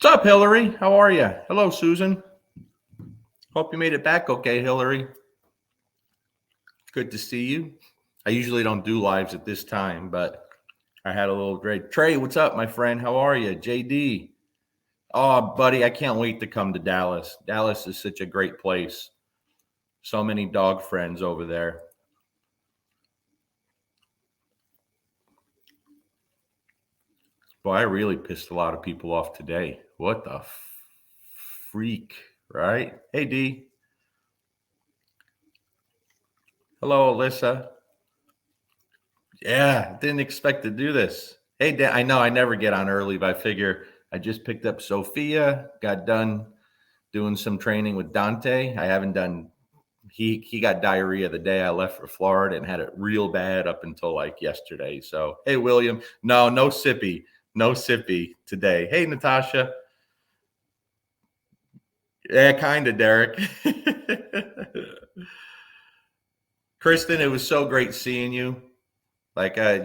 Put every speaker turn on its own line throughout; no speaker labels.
What's up, Hillary? How are you? Hello, Susan. Hope you made it back okay, Hillary. Good to see you. I usually don't do lives at this time, but I had a little great. Trey, what's up, my friend? How are you? JD. Oh, buddy, I can't wait to come to Dallas. Dallas is such a great place. So many dog friends over there. Boy, I really pissed a lot of people off today. What the freak, right? Hey, D. Hello, Alyssa. Yeah, didn't expect to do this. Hey, Dan, I know I never get on early, but I figure I just picked up Sophia, got done doing some training with Dante. I haven't done he got diarrhea the day I left for Florida and had it real bad up until like yesterday. So, hey, William, no sippy, no sippy today. Hey, Natasha. Yeah, kind of, Derek. Kristen, it was so great seeing you. Like I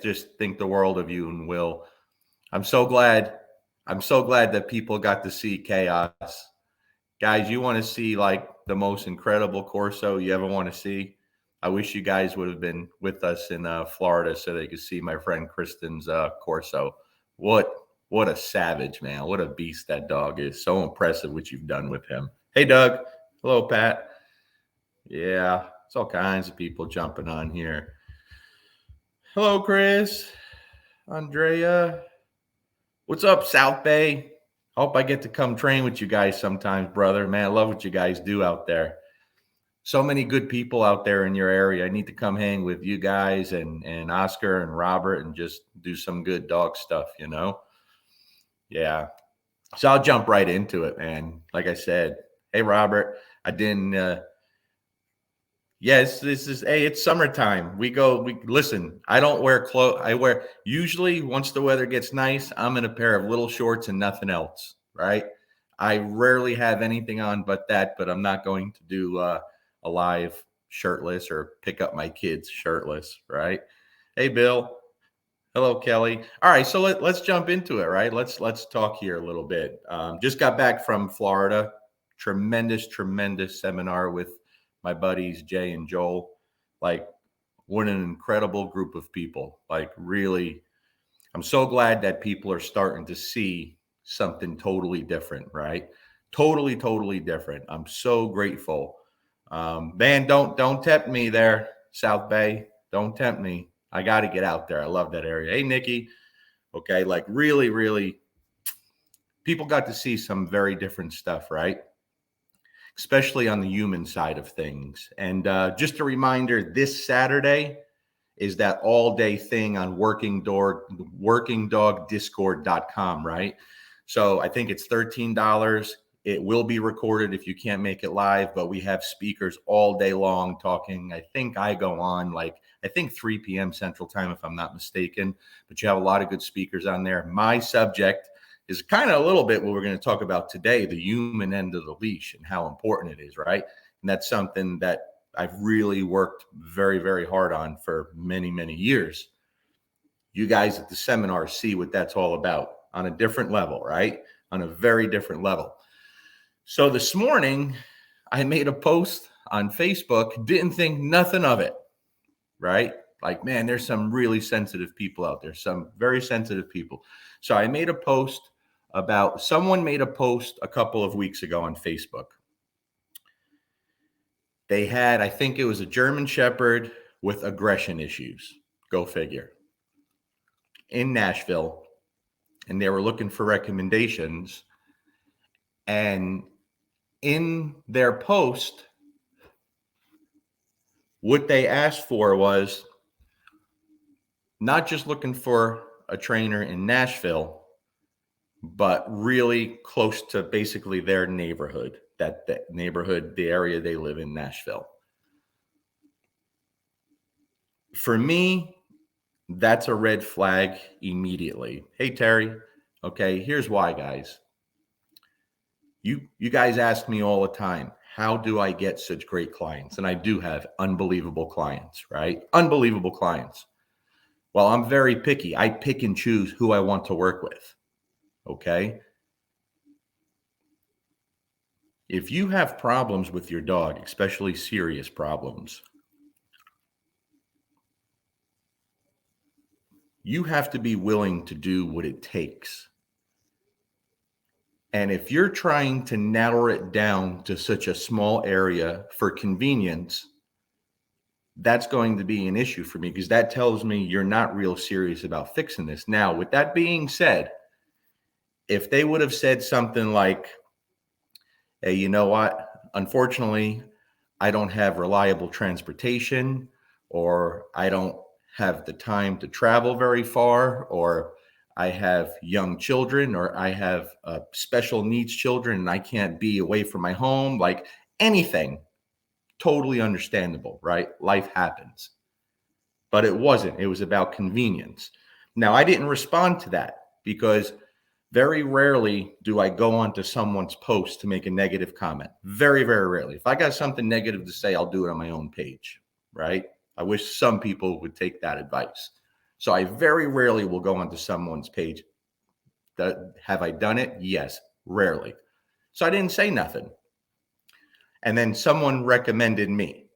just think the world of you and Will. I'm so glad. I'm so glad that people got to see chaos, guys. You want to see like the most incredible Corso you ever want to see? I wish you guys would have been with us in Florida so they could see my friend Kristen's Corso. What what a savage, man! What a beast that dog is. So impressive what you've done with him. Hey, Doug. Hello, Pat. Yeah, it's all kinds of people jumping on here. Hello, Chris. Andrea. What's up, South Bay? Hope I get to come train with you guys sometimes, brother. Man, I love what you guys do out there. So many good people out there in your area. I need to come hang with you guys and Oscar and Robert and just do some good dog stuff. Yeah. So I'll jump right into it, man. Like I said, hey, Robert, I didn't yes, this is hey, it's summertime. We listen, I don't wear clothes. I wear usually once the weather gets nice, I'm in a pair of little shorts and nothing else, right? I rarely have anything on but that, but I'm not going to do a live shirtless or pick up my kids shirtless, right? Hey, Bill. Hello, Kelly. All right, so let's jump into it, right? Let's talk here a little bit. Just got back from Florida. Tremendous seminar with my buddies Jay and Joel. Like, what an incredible group of people. Like, really, I'm so glad that people are starting to see something totally different, right? Totally different. I'm so grateful. Man, don't tempt me there, South Bay. Don't tempt me. I got to get out there. I love that area. Hey, Nikki. Okay, like really, people got to see some very different stuff, right? Especially on the human side of things. And just a reminder, this Saturday is that all day thing on workingdogdiscord.com, right? So I think it's $13. It will be recorded if you can't make it live, but we have speakers all day long talking. I think I go on like, I think 3 p.m. Central Time, if I'm not mistaken, but you have a lot of good speakers on there. My subject is kind of a little bit what we're going to talk about today, the human end of the leash and how important it is, right? And that's something that I've really worked very hard on for many years. You guys at the seminar see what that's all about on a different level, right? On a very different level. So this morning, I made a post on Facebook, didn't think nothing of it, right? Like, man, there's some really sensitive people out there, some very sensitive people. So I made a post someone made a post a couple of weeks ago on Facebook. They had, I think it was a German Shepherd with aggression issues. Go figure. In Nashville. And they were looking for recommendations. And in their post, what they asked for was not just looking for a trainer in Nashville, but really close to basically their neighborhood, that neighborhood, the area they live in, Nashville. For me, that's a red flag immediately. Hey, Terry. Okay, here's why, guys. You guys ask me all the time, how do I get such great clients? And I do have unbelievable clients, right? Unbelievable clients. Well, I'm very picky. I pick and choose who I want to work with. Okay. If you have problems with your dog, especially serious problems, you have to be willing to do what it takes. And if you're trying to narrow it down to such a small area for convenience, that's going to be an issue for me, because that tells me you're not real serious about fixing this. Now, with that being said, if they would have said something like, hey, you know what? Unfortunately, I don't have reliable transportation, or I don't have the time to travel very far, or I have young children, or I have special needs children and I can't be away from my home, like anything, totally understandable, right? Life happens. But it wasn't. It was about convenience. Now, I didn't respond to that because very rarely do I go onto someone's post to make a negative comment. Very, very rarely. If I got something negative to say, I'll do it on my own page, right? I wish some people would take that advice. So I very rarely will go onto someone's page. Have I done it? Yes, rarely. So I didn't say nothing. And then someone recommended me.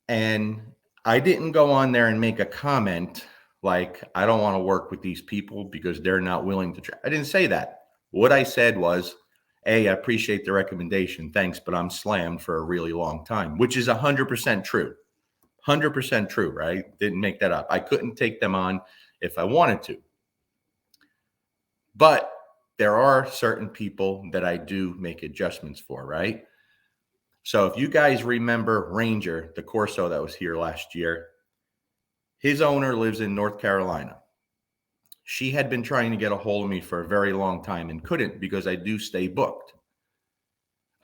And I didn't go on there and make a comment like, I don't want to work with these people because they're not willing to try. I didn't say that. What I said was, hey, I appreciate the recommendation. Thanks, but I'm slammed for a really long time, which is 100% true. 100% true, right? Didn't make that up. I couldn't take them on if I wanted to. But there are certain people that I do make adjustments for, right? So if you guys remember Ranger, the Corso that was here last year, his owner lives in North Carolina. She had been trying to get a hold of me for a very long time and couldn't because I do stay booked.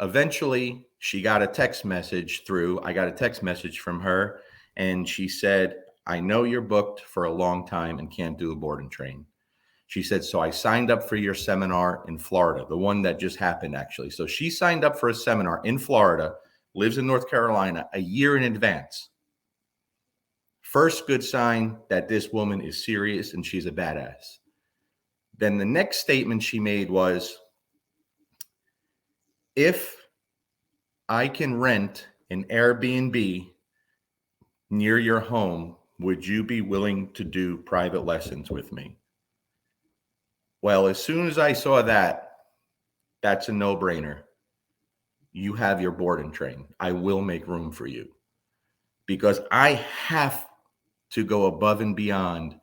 Eventually, she got a text message through. I got a text message from her, and she said, I know you're booked for a long time and can't do a board and train. She said, so I signed up for your seminar in Florida, the one that just happened, actually. So she signed up for a seminar in Florida, lives in North Carolina, a year in advance. First good sign that this woman is serious and she's a badass. Then the next statement she made was, if I can rent an Airbnb near your home, would you be willing to do private lessons with me? Well, as soon as I saw that, that's a no-brainer. You have your board and train. I will make room for you, because I have to go above and beyond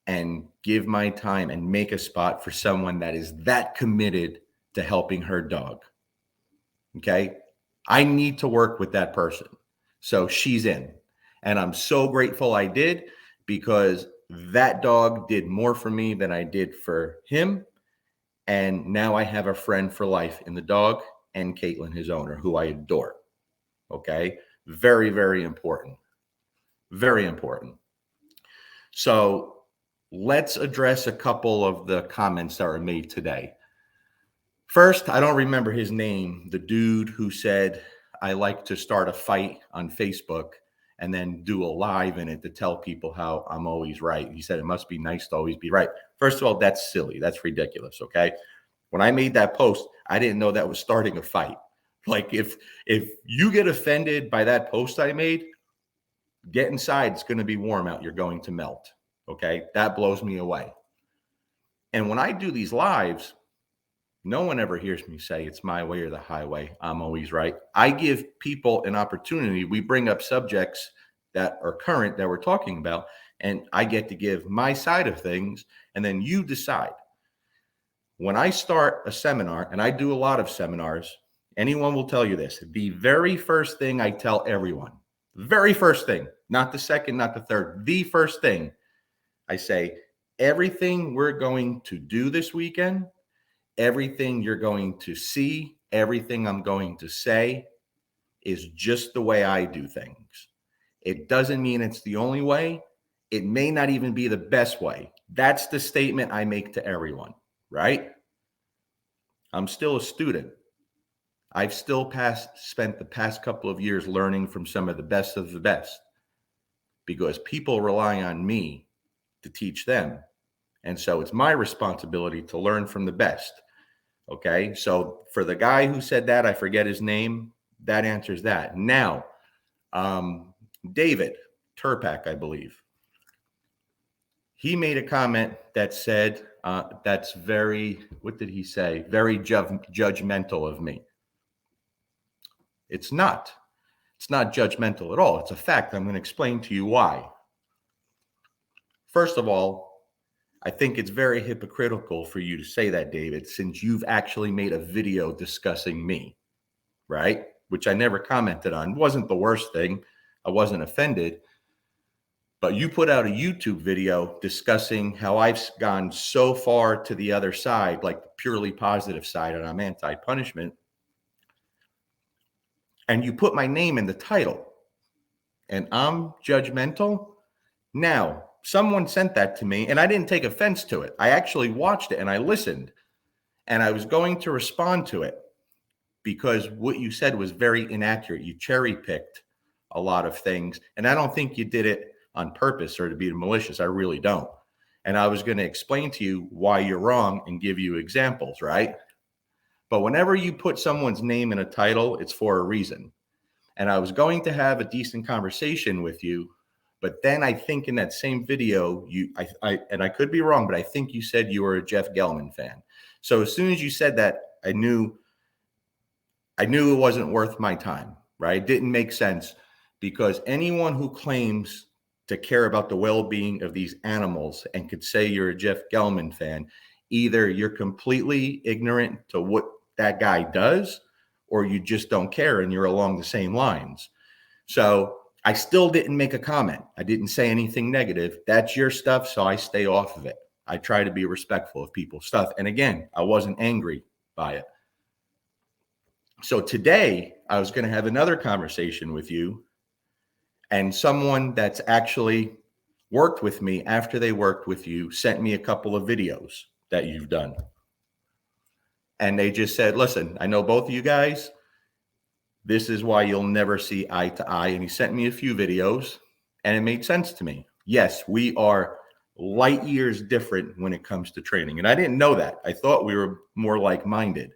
and give my time and make a spot for someone that is that committed to helping her dog. Okay. I need to work with that person. So she's in. And I'm so grateful I did, because that dog did more for me than I did for him. And now I have a friend for life in the dog and Caitlin, his owner, who I adore. Okay. Very, very important. Very important. So let's address a couple of the comments that were made today. First, I don't remember his name, the dude who said, I like to start a fight on Facebook and then do a live in it to tell people how I'm always right. He said, it must be nice to always be right. First of all, that's silly. That's ridiculous. Okay. When I made that post, I didn't know that was starting a fight. Like, if you get offended by that post I made, get inside. It's going to be warm out. You're going to melt. Okay. That blows me away. And when I do these lives, no one ever hears me say it's my way or the highway. I'm always right. I give people an opportunity. We bring up subjects that are current that we're talking about, and I get to give my side of things, and then you decide. When I start a seminar, and I do a lot of seminars, anyone will tell you this. The very first thing I tell everyone, very first thing, not the second, not the third, the first thing I say, everything we're going to do this weekend, everything you're going to see, everything I'm going to say is just the way I do things. It doesn't mean it's the only way. It may not even be the best way. That's the statement I make to everyone, right? I'm still a student. I've still spent the past couple of years learning from some of the best, because people rely on me to teach them. And so it's my responsibility to learn from the best. Okay. So for the guy who said that, I forget his name, that answers that. Now, David Turpak, I believe, he made a comment that said, that's very, what did he say? Very judgmental of me. It's not. It's not judgmental at all. It's a fact. I'm going to explain to you why. First of all, I think it's very hypocritical for you to say that, David, since you've actually made a video discussing me, right? Which I never commented on. It wasn't the worst thing. I wasn't offended. But you put out a YouTube video discussing how I've gone so far to the other side, like the purely positive side, and I'm anti-punishment. And you put my name in the title, and I'm judgmental. Now, someone sent that to me, and I didn't take offense to it. I actually watched it and I listened, and I was going to respond to it because what you said was very inaccurate. You cherry picked a lot of things, and I don't think you did it on purpose or to be malicious. I really don't. And I was going to explain to you why you're wrong and give you examples, right? But whenever you put someone's name in a title, it's for a reason. And I was going to have a decent conversation with you, but then I think in that same video, and I could be wrong, but I think you said you were a Jeff Gellman fan. So as soon as you said that, I knew it wasn't worth my time, right? It didn't make sense, because anyone who claims to care about the well-being of these animals and could say you're a Jeff Gellman fan, either you're completely ignorant to what that guy does, or you just don't care and you're along the same lines. So I still didn't make a comment. I didn't say anything negative. That's your stuff, so I stay off of it. I try to be respectful of people's stuff. And again, I wasn't angry by it. So today I was going to have another conversation with you, and someone that's actually worked with me after they worked with you sent me a couple of videos that you've done. And they just said, listen, I know both of you guys. This is why you'll never see eye to eye. And he sent me a few videos, and it made sense to me. Yes, we are light years different when it comes to training. And I didn't know that. I thought we were more like-minded,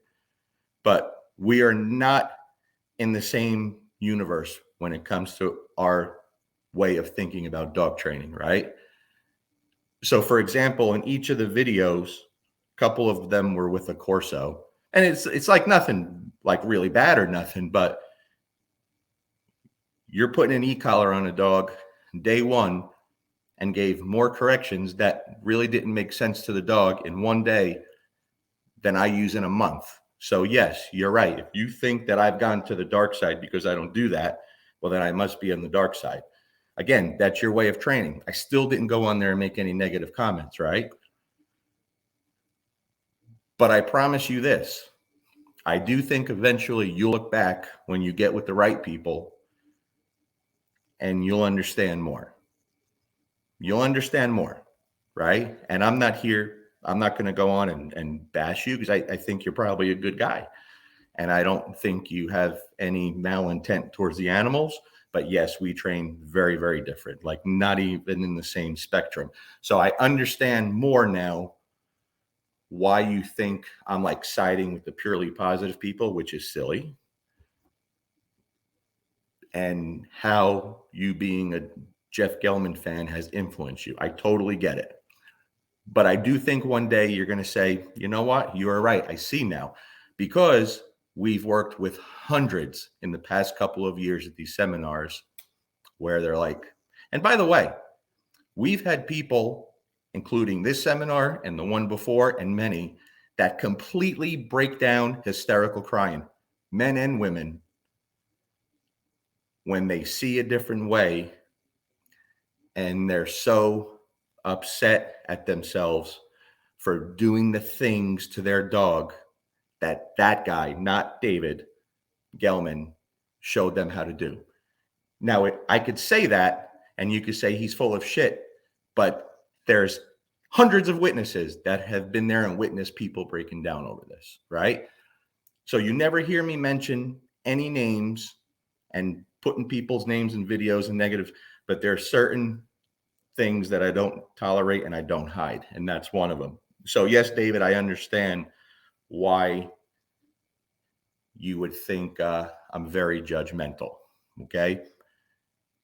but we are not in the same universe when it comes to our way of thinking about dog training, right? So for example, in each of the videos, a couple of them were with a Corso, and it's like nothing like really bad or nothing, but you're putting an e-collar on a dog day one and gave more corrections that really didn't make sense to the dog in one day than I use in a month. So yes, you're right. If you think that I've gone to the dark side because I don't do that, well, then I must be on the dark side. Again, that's your way of training. I still didn't go on there and make any negative comments, right? But I promise you this, I do think eventually you'll look back when you get with the right people and you'll understand more. You'll understand more, right? And I'm not going to go on and bash you, because I think you're probably a good guy. And I don't think you have any malintent towards the animals. But yes, we train very, very different, like not even in the same spectrum. So I understand more now why you think I'm like siding with the purely positive people, which is silly, and how you being a Jeff Gellman fan has influenced you. I totally get it. But I do think one day you're going to say, you know what? You are right. I see now, because we've worked with hundreds in the past couple of years at these seminars where they're like, and by the way, we've had people, including this seminar and the one before and many, that completely break down hysterical crying, men and women, when they see a different way, and they're so upset at themselves for doing the things to their dog that guy, not David Gellman, showed them how to do. Now, I could say that, and you could say he's full of shit, but there's hundreds of witnesses that have been there and witnessed people breaking down over this, right? So you never hear me mention any names and putting people's names in videos and negatives, but there are certain things that I don't tolerate and I don't hide, and that's one of them. So yes, David, I understand why you would think I'm very judgmental. Okay.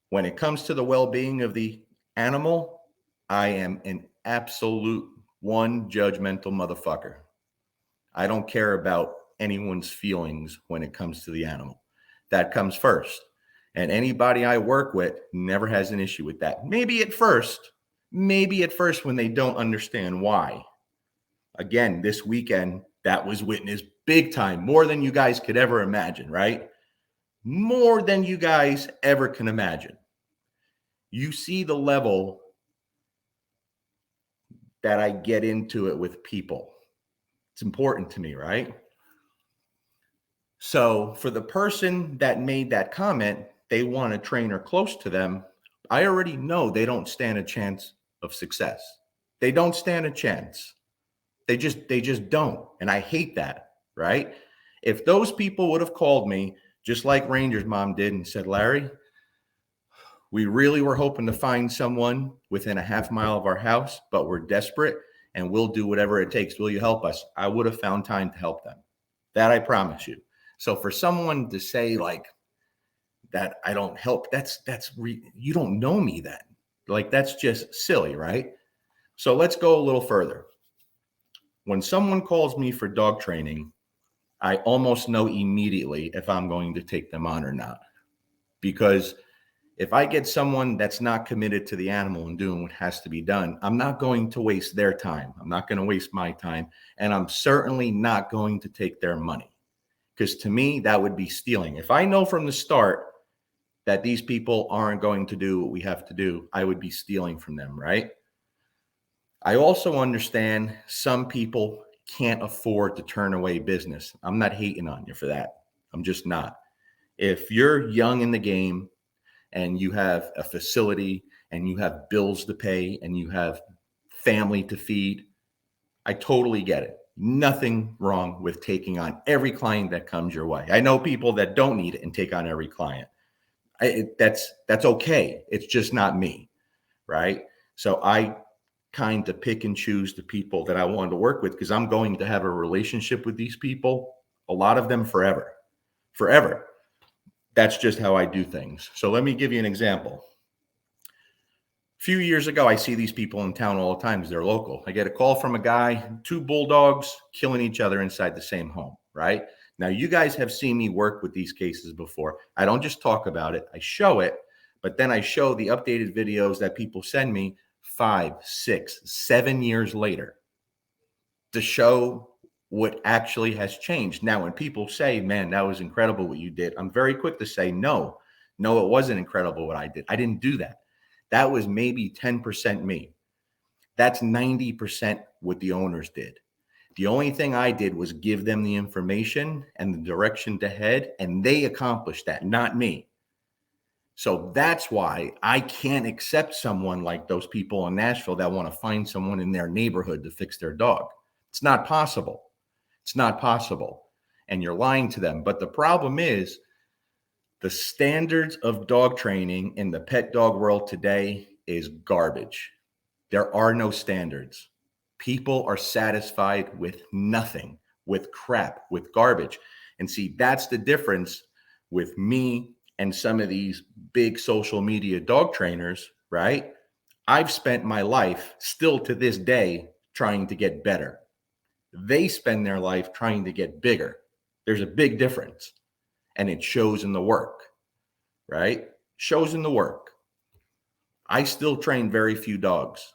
When it comes to the well-being of the animal, I am an absolute one judgmental motherfucker. I don't care about anyone's feelings when it comes to the animal. That comes first. And anybody I work with never has an issue with that. Maybe at first when they don't understand why. Again, this weekend, that was witnessed big time, more than you guys could ever imagine, right? More than you guys ever can imagine. You see the level that I get into it with people. It's important to me, right? So for the person that made that comment, they want a trainer close to them. I already know they don't stand a chance of success. They don't stand a chance. They just don't. And I hate that, right? If those people would have called me just like Ranger's mom did and said, Larry, we really were hoping to find someone within a half mile of our house, but we're desperate and we'll do whatever it takes. Will you help us? I would have found time to help them. That I promise you. So for someone to say like that, I don't help, you don't know me then. Like, that's just silly, right? So let's go a little further. When someone calls me for dog training, I almost know immediately if I'm going to take them on or not. Because if I get someone that's not committed to the animal and doing what has to be done, I'm not going to waste their time. I'm not going to waste my time. And I'm certainly not going to take their money. Because to me, that would be stealing. If I know from the start that these people aren't going to do what we have to do, I would be stealing from them, right? I also understand some people can't afford to turn away business. I'm not hating on you for that. I'm just not. If you're young in the game and you have a facility and you have bills to pay and you have family to feed, I totally get it. Nothing wrong with taking on every client that comes your way. I know people that don't need it and take on every client. That's okay. It's just not me, right? So I kind of pick and choose the people that I want to work with because I'm going to have a relationship with these people, a lot of them forever. That's just how I do things. So let me give you an example. A few years ago, I see these people in town all the time because they're local. I get a call from a guy, 2 bulldogs killing each other inside the same home, right? Now, you guys have seen me work with these cases before. I don't just talk about it, I show it, but then I show the updated videos that people send me 5, 6, 7 years later to show what actually has changed. Now, when people say, man, that was incredible what you did, I'm very quick to say, no, it wasn't incredible what I did. I didn't do that. That was maybe 10% me. That's 90% what the owners did. The only thing I did was give them the information and the direction to head, and they accomplished that, not me. So that's why I can't accept someone like those people in Nashville that want to find someone in their neighborhood to fix their dog. It's not possible. It's not possible. And you're lying to them. But the problem is, the standards of dog training in the pet dog world today is garbage. There are no standards. People are satisfied with nothing, with crap, with garbage. And see, that's the difference with me and some of these big social media dog trainers, right? I've spent my life still to this day trying to get better. They spend their life trying to get bigger. There's a big difference. And it shows in the work, right? Shows in the work. I still train very few dogs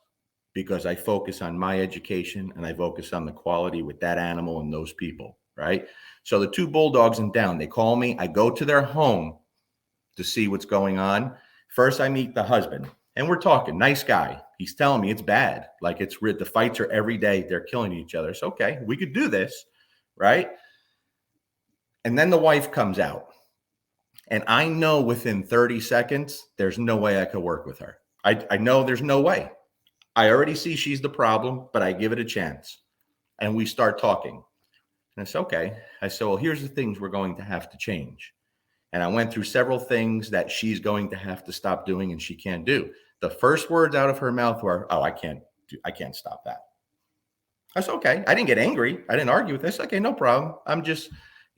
because I focus on my education and I focus on the quality with that animal and those people, right? So the 2 bulldogs in town, they call me. I go to their home to see what's going on. First, I meet the husband and we're talking. Nice guy. He's telling me it's bad. Like, the fights are every day. They're killing each other. So, okay, we could do this, right? And then the wife comes out. And I know within 30 seconds, there's no way I could work with her. I know there's no way. I already see she's the problem, but I give it a chance. And we start talking. And I said, okay. I said, well, here's the things we're going to have to change. And I went through several things that she's going to have to stop doing and she can't do. The first words out of her mouth were, oh, I can't stop that. I said, okay. I didn't get angry. I didn't argue with this. Okay, no problem. I'm just,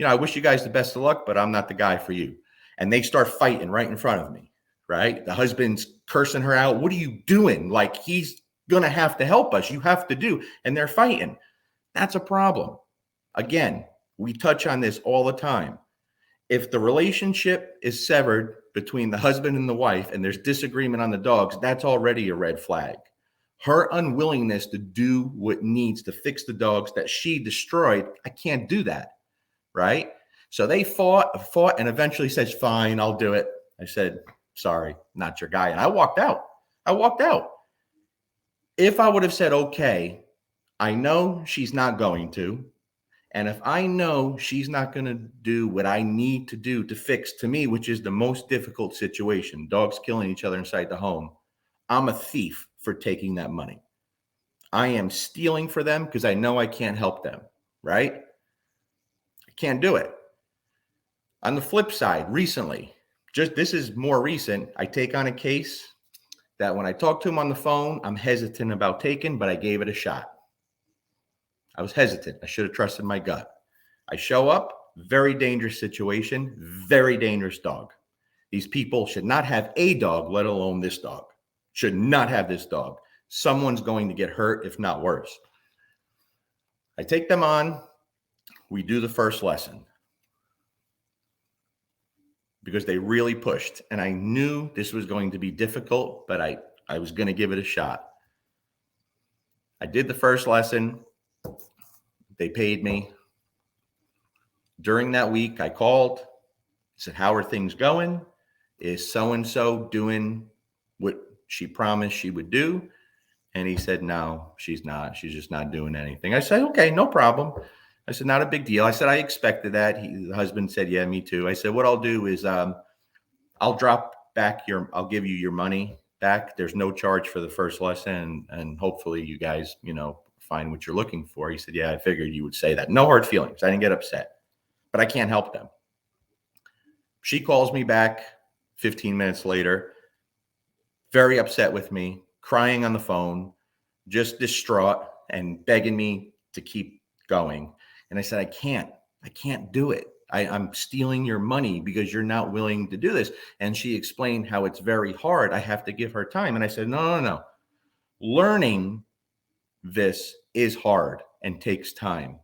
I wish you guys the best of luck, but I'm not the guy for you. And they start fighting right in front of me, right? The husband's cursing her out. What are you doing? Like, he's going to have to help us. You have to do. And they're fighting. That's a problem. Again, we touch on this all the time. If the relationship is severed between the husband and the wife and there's disagreement on the dogs, that's already a red flag. Her unwillingness to do what needs to fix the dogs that she destroyed, I can't do that, right? So they fought, and eventually says, fine, I'll do it. I said, sorry, not your guy. And I walked out. If I would have said, okay, I know she's not going to. And if I know she's not going to do what I need to do to fix, to me, which is the most difficult situation, dogs killing each other inside the home, I'm a thief for taking that money. I am stealing for them because I know I can't help them, right? I can't do it. On the flip side, recently, this is more recent, I take on a case that when I talk to him on the phone, I'm hesitant about taking, but I gave it a shot. I was hesitant. I should have trusted my gut. I show up, very dangerous situation, very dangerous dog. These people should not have a dog, let alone this dog. Should not have this dog. Someone's going to get hurt, if not worse. I take them on. We do the first lesson because they really pushed. And I knew this was going to be difficult, but I was going to give it a shot. I did the first lesson. They paid me. During that week, I called, said, how are things going? Is so-and-so doing what she promised she would do? And he said, no, she's not. She's just not doing anything. I said, okay, no problem. I said, not a big deal. I said, I expected that. The husband said, yeah, me too. I said, what I'll do is I'll give you your money back. There's no charge for the first lesson. And hopefully you guys, find what you're looking for. He said, yeah, I figured you would say that. No hard feelings. I didn't get upset, but I can't help them. She calls me back 15 minutes later, very upset with me, crying on the phone, just distraught and begging me to keep going. And I said, I can't do it. I'm stealing your money because you're not willing to do this. And she explained how it's very hard. I have to give her time. And I said, no. Learning this is hard and takes time.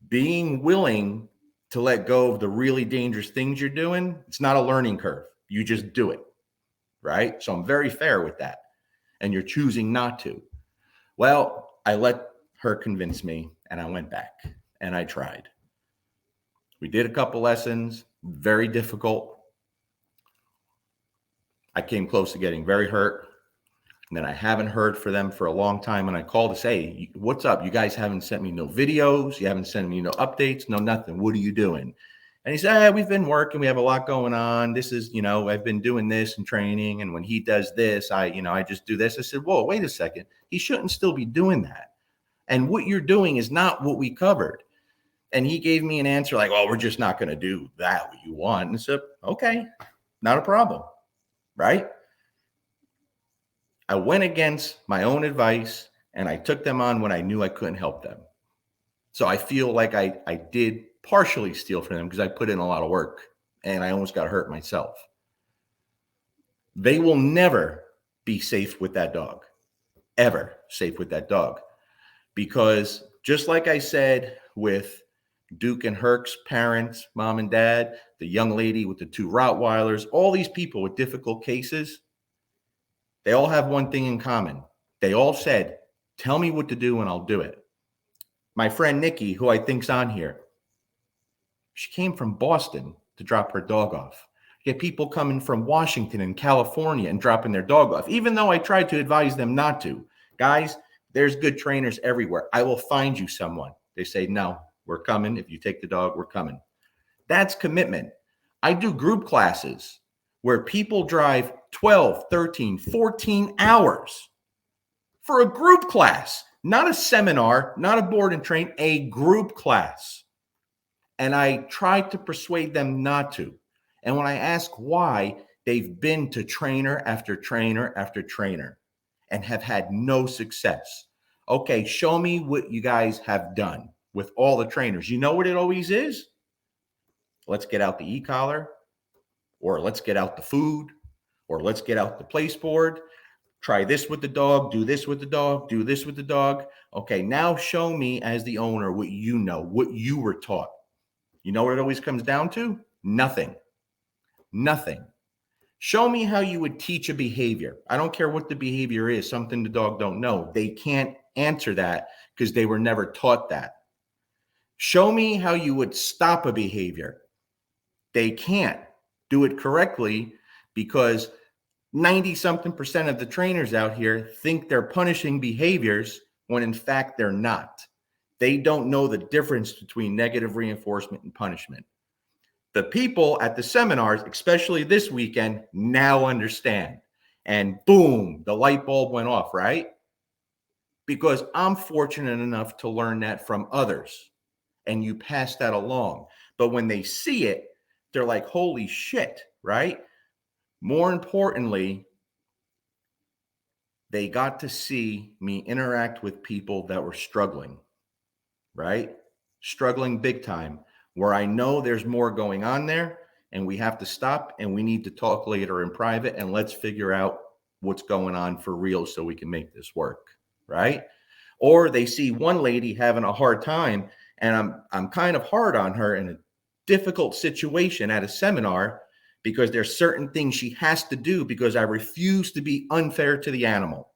Being willing to let go of the really dangerous things you're doing, it's not a learning curve. You just do it, right? So I'm very fair with that. And you're choosing not to. Well, I let her convince me and I went back and I tried. We did a couple lessons, very difficult. I came close to getting very hurt. And then I haven't heard from them for a long time. And I called to say, what's up? You guys haven't sent me no videos. You haven't sent me no updates, no nothing. What are you doing? And he said, we've been working. We have a lot going on. This is, I've been doing this and training. And when he does this, I just do this. I said, whoa, wait a second. He shouldn't still be doing that. And what you're doing is not what we covered. And he gave me an answer like, well, we're just not going to do that what you want. And I said, okay, not a problem. Right? I went against my own advice and I took them on when I knew I couldn't help them. So I feel like I did partially steal from them because I put in a lot of work and I almost got hurt myself. They will never be safe with that dog, ever safe with that dog. Because just like I said with Duke and Herc's parents, mom and dad, the young lady with the 2 Rottweilers, all these people with difficult cases, they all have one thing in common. They all said, tell me what to do and I'll do it. My friend Nikki, who I think's on here, she came from Boston to drop her dog off. You get people coming from Washington and California and dropping their dog off, even though I tried to advise them not to. Guys, there's good trainers everywhere. I will find you someone. They say, no, we're coming. If you take the dog, we're coming. That's commitment. I do group classes where people drive 12, 13, 14 hours for a group class, not a seminar, not a board and train, a group class. And I try to persuade them not to. And when I ask why, they've been to trainer after trainer after trainer and have had no success. Okay, show me what you guys have done with all the trainers. You know what it always is? Let's get out the e-collar, or let's get out the food, or let's get out the place board. Try this with the dog, do this with the dog, do this with the dog. Okay, now show me as the owner what you know, what you were taught. You know what it always comes down to? Nothing. Nothing. Show me how you would teach a behavior. I don't care what the behavior is, something the dog don't know. They can't answer that because they were never taught that. Show me how you would stop a behavior. They can't do it correctly because 90-something% of the trainers out here think they're punishing behaviors when in fact they're not. They don't know the difference between negative reinforcement and punishment. The people at the seminars, especially this weekend, now understand. And boom, the light bulb went off, right? Because I'm fortunate enough to learn that from others. And you pass that along. But when they see it, they're like, holy shit, right? More importantly, they got to see me interact with people that were struggling, right? Struggling big time, where I know there's more going on there and we have to stop and we need to talk later in private and let's figure out what's going on for real so we can make this work, right? Or they see one lady having a hard time and I'm kind of hard on her in a difficult situation at a seminar because there's certain things she has to do because I refuse to be unfair to the animal.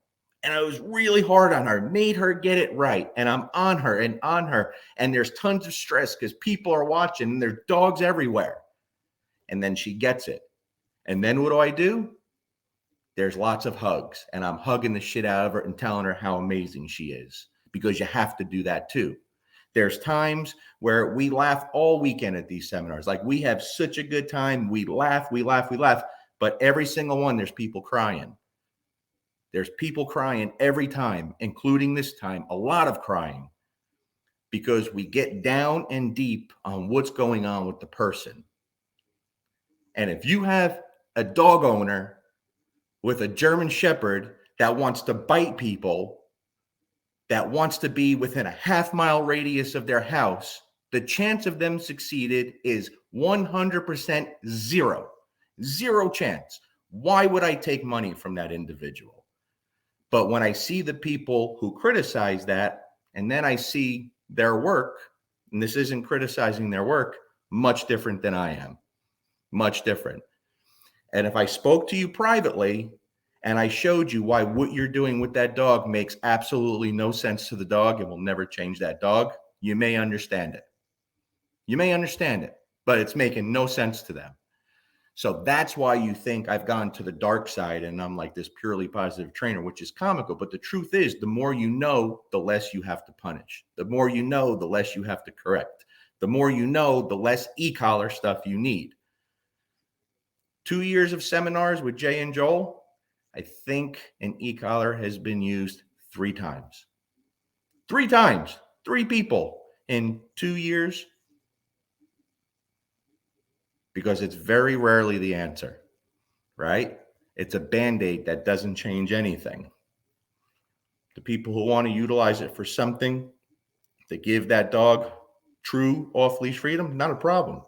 And I was really hard on her, made her get it right. And I'm on her and on her. And there's tons of stress because people are watching and there's dogs everywhere. And then she gets it. And then what do? There's lots of hugs. And I'm hugging the shit out of her and telling her how amazing she is because you have to do that too. There's times where we laugh all weekend at these seminars. Like we have such a good time. We laugh, we laugh, we laugh. But every single one, there's people crying. There's people crying every time, including this time, a lot of crying, because we get down and deep on what's going on with the person. And if you have a dog owner with a German Shepherd that wants to bite people, that wants to be within a half-mile radius of their house, the chance of them succeeded is 100% zero. Zero chance. Why would I take money from that individual? But when I see the people who criticize that, and then I see their work, and this isn't criticizing their work, much different than I am. Much different. And if I spoke to you privately and I showed you why what you're doing with that dog makes absolutely no sense to the dog, it will never change that dog, you may understand it. You may understand it, but it's making no sense to them. So that's why you think I've gone to the dark side and I'm like this purely positive trainer, which is comical. But the truth is, the more you know, the less you have to punish. The more you know, the less you have to correct. The more you know, the less e-collar stuff you need. 2 years of seminars with Jay and Joel, I think an e-collar has been used 3 times. 3 times. 3 people in 2 years. Because it's very rarely the answer, right? It's a Band-Aid that doesn't change anything. The people who want to utilize it for something to give that dog true off-leash freedom, not a problem.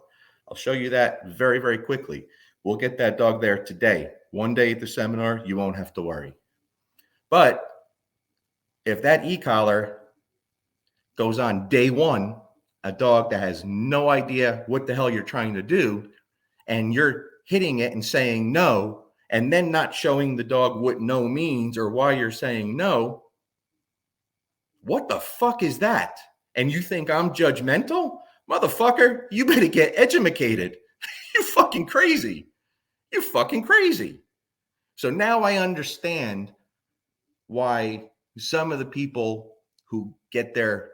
I'll show you that very, very quickly. We'll get that dog there today. One day at the seminar, you won't have to worry. But if that e-collar goes on day one, a dog that has no idea what the hell you're trying to do, and you're hitting it and saying no, and then not showing the dog what no means or why you're saying no, what the fuck is that? And you think I'm judgmental? Motherfucker, you better get educated. You're fucking crazy. You're fucking crazy. So now I understand why some of the people who get their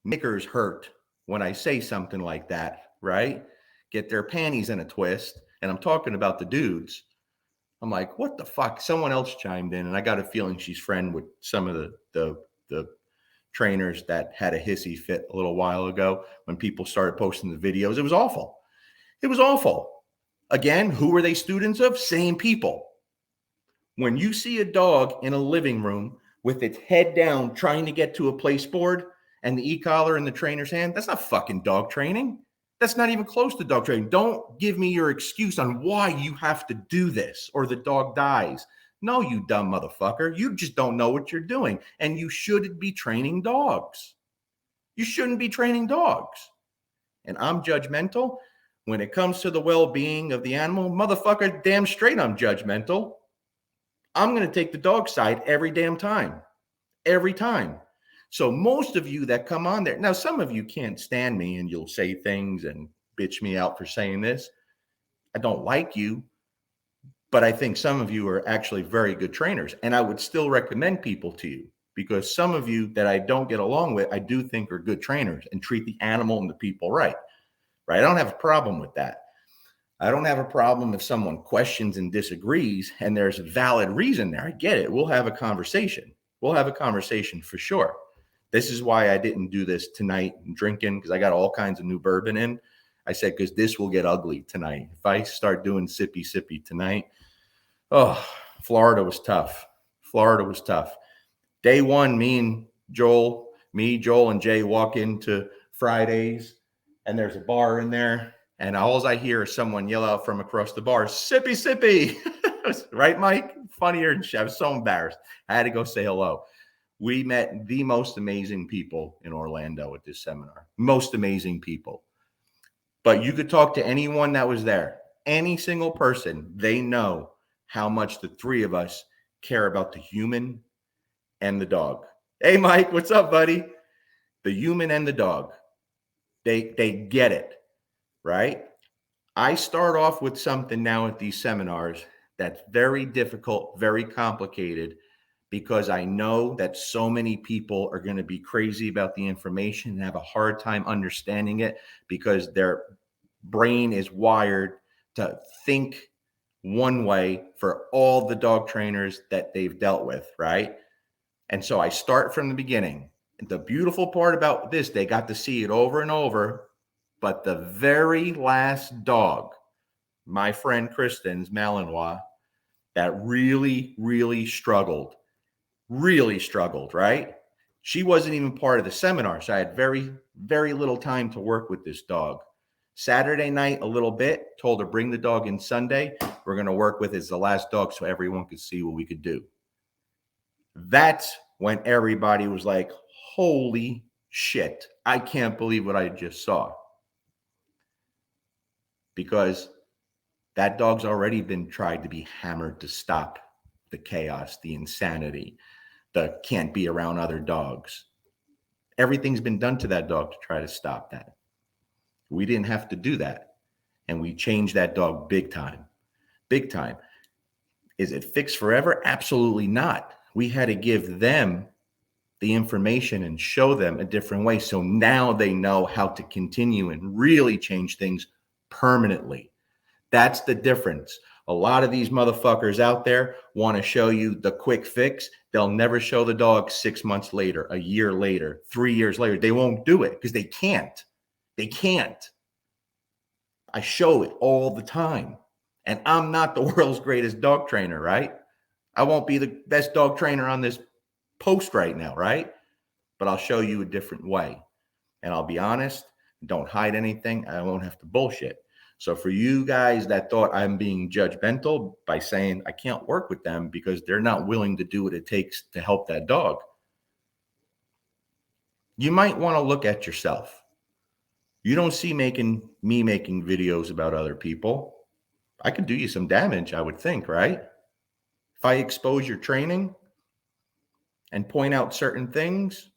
knickers hurt when I say something like that, right? Get their panties in a twist. And I'm talking about the dudes. I'm like, what the fuck? Someone else chimed in, and I got a feeling she's friend with some of the trainers that had a hissy fit a little while ago when people started posting the videos. It was awful. It was awful. Again, who were they students of? Same people. When you see a dog in a living room with its head down trying to get to a place board and the e-collar in the trainer's hand, that's not fucking dog training. That's not even close to dog training. Don't give me your excuse on why you have to do this or the dog dies. No, you dumb motherfucker. You just don't know what you're doing. And you shouldn't be training dogs. You shouldn't be training dogs. And I'm judgmental. When it comes to the well-being of the animal, motherfucker, damn straight I'm judgmental. I'm going to take the dog side every damn time. Every time. So most of you that come on there, now some of you can't stand me and you'll say things and bitch me out for saying this. I don't like you, but I think some of you are actually very good trainers. And I would still recommend people to you because some of you that I don't get along with, I do think are good trainers and treat the animal and the people right. Right? I don't have a problem with that. I don't have a problem if someone questions and disagrees and there's a valid reason there. I get it. We'll have a conversation. We'll have a conversation for sure. This is why I didn't do this tonight drinking because I got all kinds of new bourbon in. I said, because this will get ugly tonight. If I start doing sippy tonight, Florida was tough. Florida was tough. Day one, Joel and Jay walk into Fridays and there's a bar in there. And all I hear is someone yell out from across the bar, sippy. Right, Mike? Funnier than shit. I was so embarrassed. I had to go say hello. We met the most amazing people in Orlando at this seminar. Most amazing people. But you could talk to anyone that was there. Any single person, they know how much the three of us care about the human and the dog. Hey, Mike, what's up, buddy? The human and the dog. They get it, right? I start off with something now at these seminars that's very difficult, very complicated, because I know that so many people are going to be crazy about the information and have a hard time understanding it because their brain is wired to think one way for all the dog trainers that they've dealt with, right? And so I start from the beginning. The beautiful part about this, they got to see it over and over, but the very last dog, my friend Kristen's Malinois, that really struggled, right? She wasn't even part of the seminar, so I had very little time to work with this dog. Saturday night, a little bit, told her bring the dog in Sunday. We're going to work with it as the last dog so everyone could see what we could do. That's when everybody was like, holy shit, I can't believe what I just saw. Because that dog's already been tried to be hammered to stop the chaos, the insanity, the can't be around other dogs. Everything's been done to that dog to try to stop that. We didn't have to do that. And we changed that dog big time. Big time. Is it fixed forever? Absolutely not. We had to give them the information and show them a different way. So now they know how to continue and really change things permanently. That's the difference. A lot of these motherfuckers out there want to show you the quick fix. They'll never show the dog 6 months later, a year later, 3 years later. They won't do it because they can't. They can't. I show it all the time. And I'm not the world's greatest dog trainer, right? I won't be the best dog trainer on this post right now, right? But I'll show you a different way. And I'll be honest, don't hide anything. I won't have to bullshit. So for you guys that thought I'm being judgmental by saying I can't work with them because they're not willing to do what it takes to help that dog, you might want to look at yourself. You don't see me making videos about other people. I could do you some damage, I would think, right? If I expose your training and point out certain things,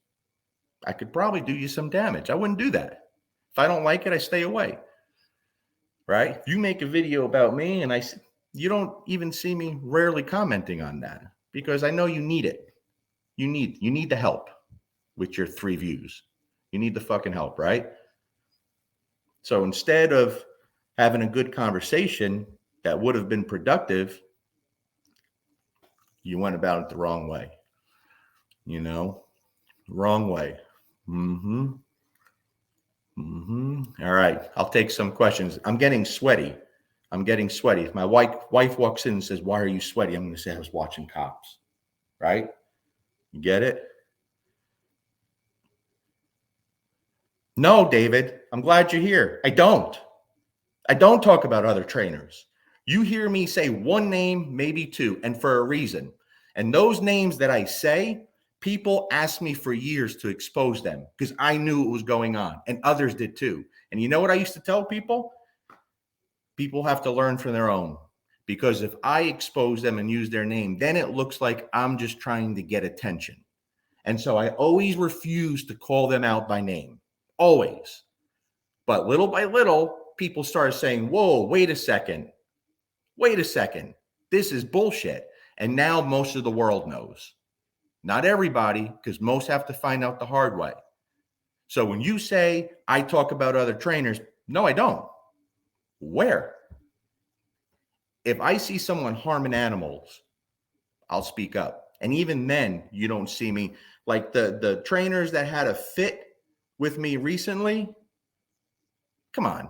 I could probably do you some damage. I wouldn't do that. If I don't like it, I stay away. Right? If you make a video about me and you don't even see me rarely commenting on that because I know you need it. You need the help with your 3 views. You need the fucking help, right? So instead of having a good conversation that would have been productive, you went about it the wrong way. Wrong way. All right. I'll take some questions. I'm getting sweaty. If my wife walks in and says, why are you sweaty? I'm going to say I was watching Cops, right? You get it? No, David, I'm glad you're here. I don't talk about other trainers. You hear me say one name, maybe two, and for a reason. And those names that I say, people asked me for years to expose them because I knew it was going on, and others did too. And you know what I used to tell people? People have to learn from their own, because if I expose them and use their name, then it looks like I'm just trying to get attention. And so I always refuse to call them out by name, always. But little by little, people started saying, whoa, wait a second. This is bullshit. And now most of the world knows. Not everybody, because most have to find out the hard way. So when you say, I talk about other trainers, no, I don't. Where? If I see someone harming animals, I'll speak up. And even then, you don't see me. Like the trainers that had a fit with me recently, come on.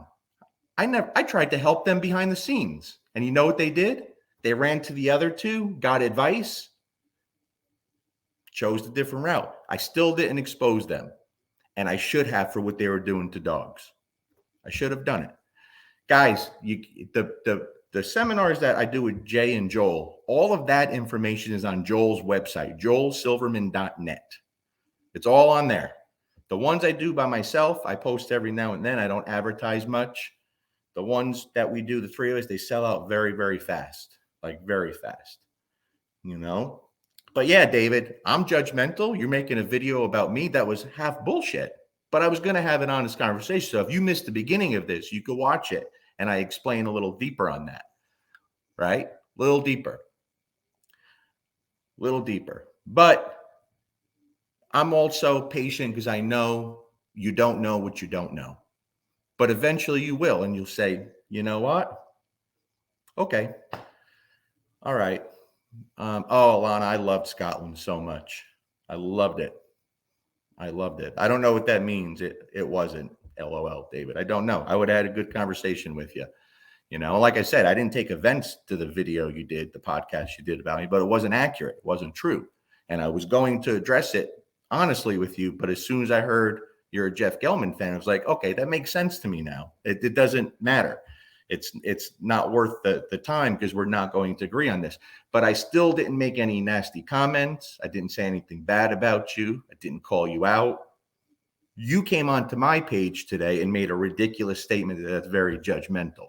I tried to help them behind the scenes. And you know what they did? They ran to the other two, got advice, chose a different route. I still didn't expose them. And I should have, for what they were doing to dogs. I should have done it. Guys, the seminars that I do with Jay and Joel, all of that information is on Joel's website, joelsilverman.net. It's all on there. The ones I do by myself, I post every now and then. I don't advertise much. The ones that we do, the three of us, they sell out very, very fast, like very fast, you know? But yeah, David, I'm judgmental. You're making a video about me that was half bullshit, but I was going to have an honest conversation. So if you missed the beginning of this, you could watch it. And I explain a little deeper on that, right? Little deeper. But I'm also patient because I know you don't know what you don't know. But eventually you will, and you'll say, you know what? Okay. All right. Alana, I loved Scotland so much. I loved it. I don't know what that means. It wasn't. LOL, David. I don't know. I would have had a good conversation with you. You know, like I said, I didn't take offense to the video you did, the podcast you did about me, but it wasn't accurate. It wasn't true. And I was going to address it honestly with you. But as soon as I heard you're a Jeff Gelman fan, I was like, okay, that makes sense to me now. It doesn't matter. It's not worth the time because we're not going to agree on this. But I still didn't make any nasty comments. I didn't say anything bad about you. I didn't call you out. You came onto my page today and made a ridiculous statement that's very judgmental.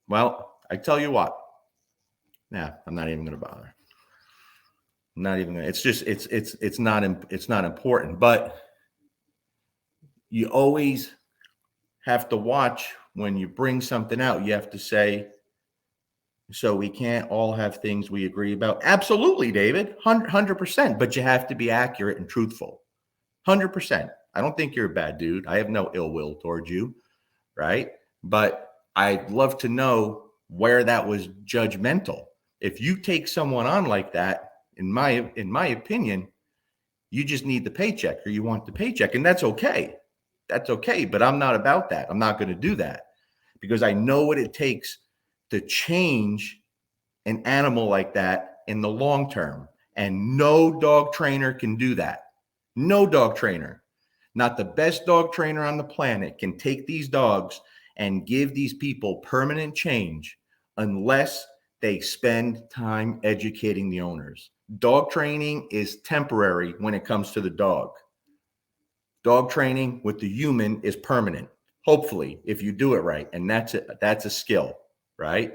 Well, I tell you what. Nah, I'm not even going to bother. I'm not even going to. It's just it's not important. But you always have to watch when you bring something out. You have to say, so we can't all have things we agree about. Absolutely, David, 100%. But you have to be accurate and truthful. 100%. I don't think you're a bad dude. I have no ill will towards you, right? But I'd love to know where that was judgmental. If you take someone on like that, in my opinion, you just need the paycheck, or you want the paycheck, and that's okay. That's okay, but I'm not about that. I'm not going to do that because I know what it takes to change an animal like that in the long term, and no dog trainer can do that. No dog trainer, not the best dog trainer on the planet, can take these dogs and give these people permanent change unless they spend time educating the owners. Dog training is temporary when it comes to the dog. Dog training with the human is permanent, hopefully, if you do it right. And that's a skill, right?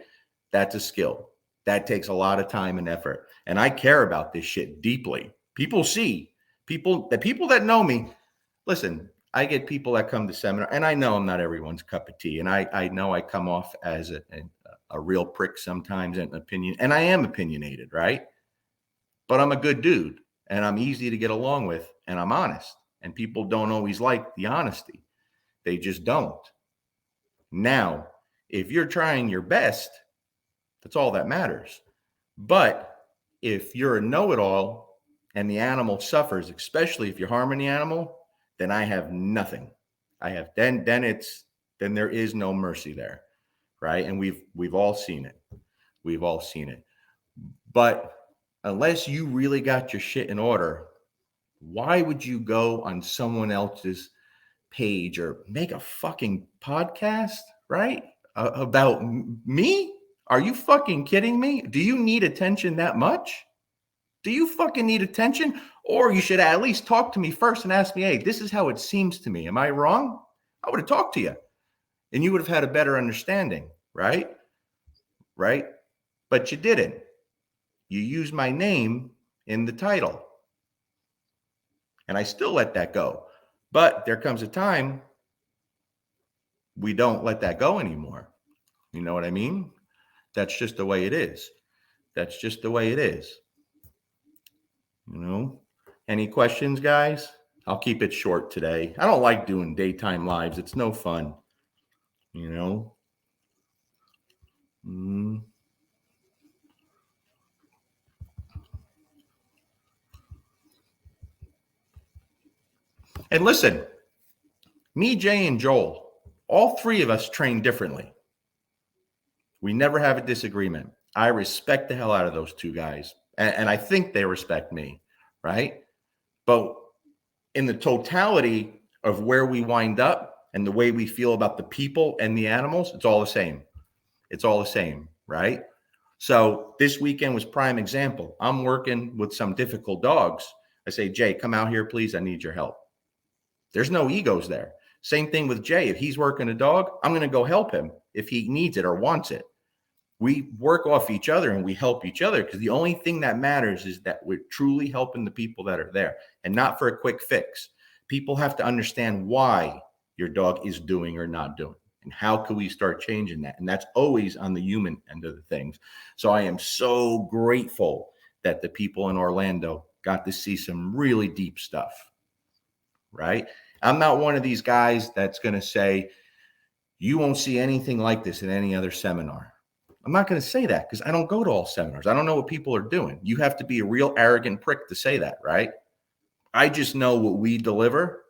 That's a skill. That takes a lot of time and effort. And I care about this shit deeply. The people that know me, listen, I get people that come to seminar, and I know I'm not everyone's cup of tea. And I know I come off as a real prick sometimes, and I am opinionated, right? But I'm a good dude, and I'm easy to get along with, and I'm honest. And people don't always like the honesty. They just don't. Now, if you're trying your best, that's all that matters. But if you're a know-it-all and the animal suffers, especially if you're harming the animal, then I have nothing. Then there is no mercy there, right? And we've all seen it. We've all seen it. But unless you really got your shit in order, why would you go on someone else's page or make a fucking podcast, right? About me? Are you fucking kidding me? Do you need attention that much? Do you fucking need attention? Or you should at least talk to me first and ask me, hey, this is how it seems to me. Am I wrong? I would have talked to you and you would have had a better understanding, right? Right? But you didn't. You used my name in the title. And I still let that go. But there comes a time we don't let that go anymore. You know what I mean? That's just the way it is. That's just the way it is. You know? Any questions, guys? I'll keep it short today. I don't like doing daytime lives. It's no fun. You know? And listen, me, Jay, and Joel, all three of us train differently. We never have a disagreement. I respect the hell out of those two guys. And I think they respect me, right? But in the totality of where we wind up and the way we feel about the people and the animals, it's all the same. It's all the same, right? So this weekend was prime example. I'm working with some difficult dogs. I say, Jay, come out here, please. I need your help. There's no egos there. Same thing with Jay. If he's working a dog, I'm going to go help him if he needs it or wants it. We work off each other and we help each other because the only thing that matters is that we're truly helping the people that are there and not for a quick fix. People have to understand why your dog is doing or not doing and how can we start changing that. And that's always on the human end of the things. So I am so grateful that the people in Orlando got to see some really deep stuff, right? I'm not one of these guys that's going to say, you won't see anything like this in any other seminar. I'm not going to say that because I don't go to all seminars. I don't know what people are doing. You have to be a real arrogant prick to say that, right? I just know what we deliver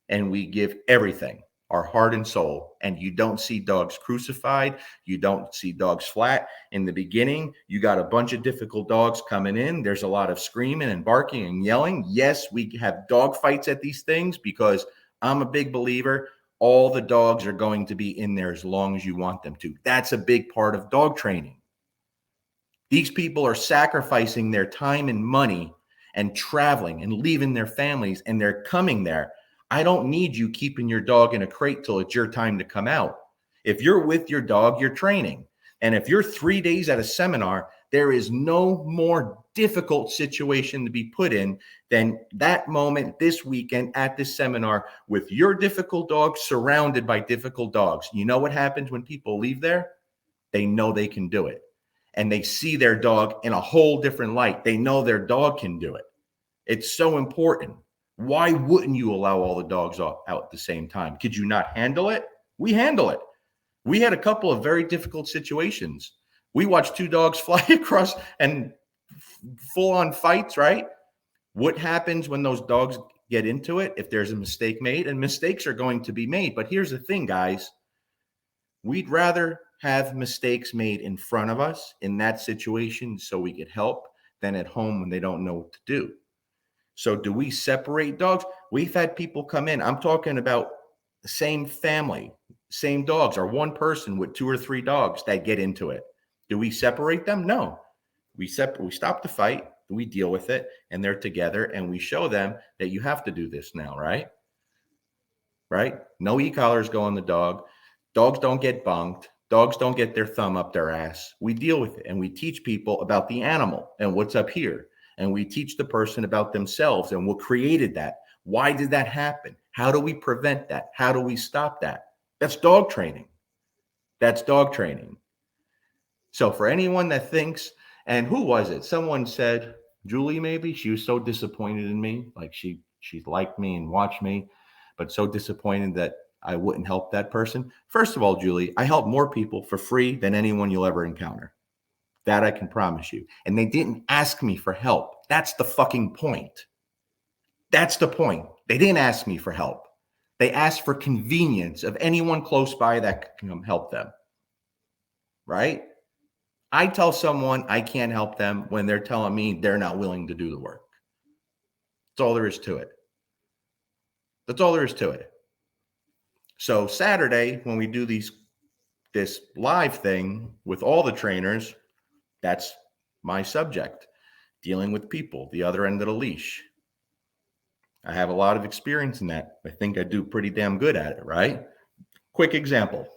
and we give everything, our heart and soul. And you don't see dogs crucified. You don't see dogs flat. In the beginning, you got a bunch of difficult dogs coming in. There's a lot of screaming and barking and yelling. Yes, we have dog fights at these things because I'm a big believer. All the dogs are going to be in there as long as you want them to. That's a big part of dog training. These people are sacrificing their time and money and traveling and leaving their families, and they're coming there. I don't need you keeping your dog in a crate till it's your time to come out. If you're with your dog, you're training. And if you're 3 days at a seminar, there is no more difficult situation to be put in than that moment this weekend at this seminar with your difficult dog surrounded by difficult dogs. You know what happens when people leave there? They know they can do it. And they see their dog in a whole different light. They know their dog can do it. It's so important. Why wouldn't you allow all the dogs out at the same time? Could you not handle it? We handle it. We had a couple of very difficult situations. We watched two dogs fly across and full-on fights, right? What happens when those dogs get into it if there's a mistake made? And mistakes are going to be made. But here's the thing, guys. We'd rather have mistakes made in front of us in that situation so we get help than at home when they don't know what to do. So do we separate dogs? We've had people come in. I'm talking about the same family, same dogs, or one person with 2 or 3 dogs that get into it. Do we separate them? No. We stop the fight, we deal with it, and they're together, and we show them that you have to do this now, right? Right? No e-collars go on the dog. Dogs don't get bunked. Dogs don't get their thumb up their ass. We deal with it, and we teach people about the animal and what's up here. And we teach the person about themselves and what created that. Why did that happen? How do we prevent that? How do we stop that? That's dog training. That's dog training. So for anyone that thinks, and who was it? Someone said, Julie, maybe, she was so disappointed in me. Like she liked me and watched me, but so disappointed that I wouldn't help that person. First of all, Julie, I help more people for free than anyone you'll ever encounter. That I can promise you. And they didn't ask me for help. That's the fucking point. That's the point. They didn't ask me for help. They asked for convenience of anyone close by that can come help them. Right? I tell someone I can't help them when they're telling me they're not willing to do the work. That's all there is to it. That's all there is to it. So Saturday, when we do this live thing with all the trainers, that's my subject, dealing with people, the other end of the leash. I have a lot of experience in that. I think I do pretty damn good at it, right? Quick example.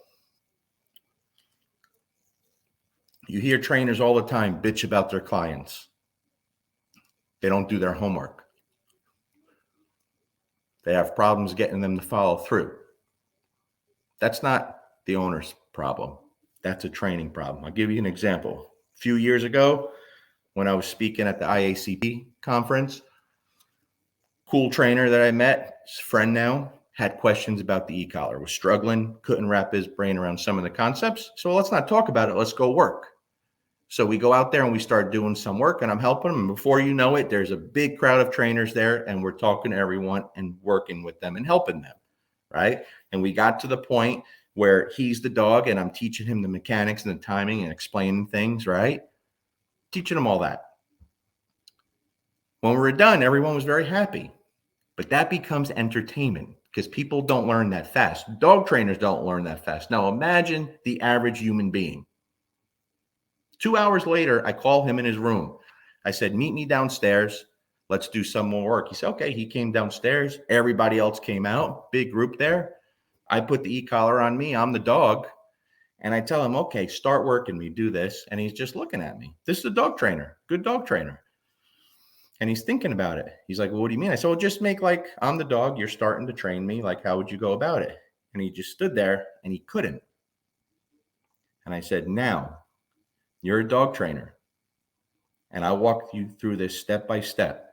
You hear trainers all the time bitch about their clients. They don't do their homework. They have problems getting them to follow through. That's not the owner's problem. That's a training problem. I'll give you an example. A few years ago, when I was speaking at the IACP conference, cool trainer that I met, his friend now, had questions about the e-collar, was struggling, couldn't wrap his brain around some of the concepts. So let's not talk about it. Let's go work. So we go out there and we start doing some work, and I'm helping them. And before you know it, there's a big crowd of trainers there, and we're talking to everyone and working with them and helping them, right? And we got to the point where he's the dog and I'm teaching him the mechanics and the timing and explaining things, right? Teaching him all that. When we were done, everyone was very happy. But that becomes entertainment because people don't learn that fast. Dog trainers don't learn that fast. Now imagine the average human being. 2 hours later, I call him in his room. I said, meet me downstairs. Let's do some more work. He said, okay. He came downstairs. Everybody else came out. Big group there. I put the e-collar on me. I'm the dog. And I tell him, okay, start working me. Do this. And he's just looking at me. This is a dog trainer. Good dog trainer. And he's thinking about it. He's like, well, what do you mean? I said, well, just make like I'm the dog. You're starting to train me. Like, how would you go about it? And he just stood there and he couldn't. And I said, now you're a dog trainer. And I walked you through this step by step.